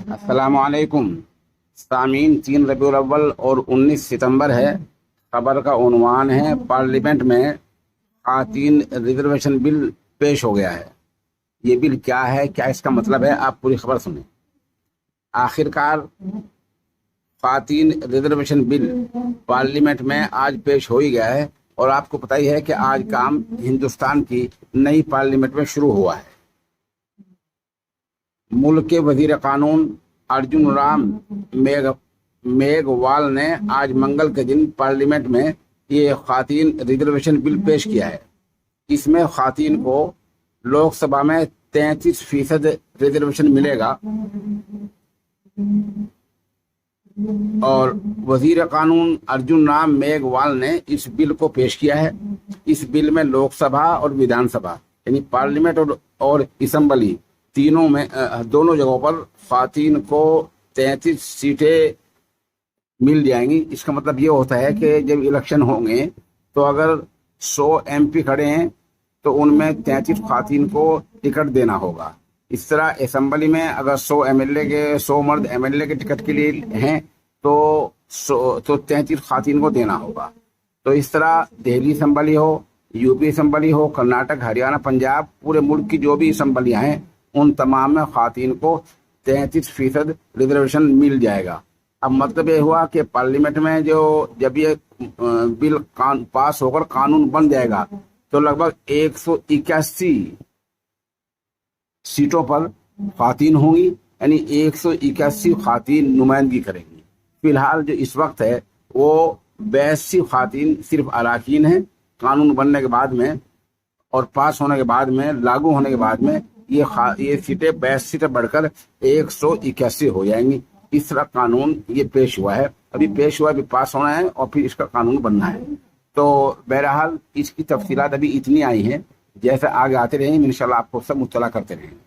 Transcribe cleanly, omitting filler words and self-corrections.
अस्सलाम वालेकुम सामीन। 3 रबीउल अव्वल और 19 सितंबर है। खबर का उन्वान है पार्लियामेंट में खातीन रिजर्वेशन बिल पेश हो गया है। ये बिल क्या है, क्या इसका मतलब है, आप पूरी खबर सुनें। आखिरकार खातीन रिजर्वेशन बिल पार्लियामेंट में आज पेश हो ही गया है और आपको पता ही है कि आज काम हिंदुस्तान की नई पार्लियामेंट में शुरू हुआ है। मुल्क के वजीर कानून अर्जुन राम मेघवाल ने आज मंगल के दिन पार्लियामेंट में ये खातीन रिजर्वेशन बिल पेश किया है। इसमें खातीन को लोकसभा में 33% रिजर्वेशन मिलेगा और वजीर कानून अर्जुन राम मेघवाल ने इस बिल को पेश किया है। इस बिल में लोकसभा और विधानसभा यानी पार्लियामेंट और असेंबली तीनों में दोनों जगहों पर खातीन को 33 सीटें मिल जाएंगी। इसका मतलब ये होता है कि जब इलेक्शन होंगे तो अगर 100 MP खड़े हैं तो उनमें 33 खातीन को टिकट देना होगा। इस तरह असेंबली में अगर 100 मर्द MLA के टिकट के लिए हैं तो 33 खातीन को देना होगा। तो इस तरह दिल्ली असेंबली हो, यूपी असेंबली हो, कर्नाटक, हरियाणा, पंजाब, पूरे मुल्क की जो भी असेंबलियां हैं उन तमाम में खातीन को 33% रिजर्वेशन मिल जाएगा। अब मतलब ये हुआ कि पार्लियामेंट में जब ये बिल पास होकर कानून बन जाएगा तो लगभग 181 सीटों पर खातीन होंगी, यानी 181 खातीन नुमाइंदगी करेंगी। फिलहाल जो इस वक्त है वो 82 खातीन सिर्फ अराकीन हैं। कानून बनने के बाद में और पास होने के बाद में, लागू होने के बाद में ये सीटें 82 सीटें बढ़कर 181 हो जाएंगी। इस तरह कानून ये पेश हुआ है, अभी पेश हुआ, अभी पास होना है और फिर इसका कानून बनना है। तो बहरहाल इसकी तफसीलात अभी इतनी आई हैं, जैसे आगे आते रहेंगे इंशाल्लाह आपको सब मुत्तला करते रहेंगे।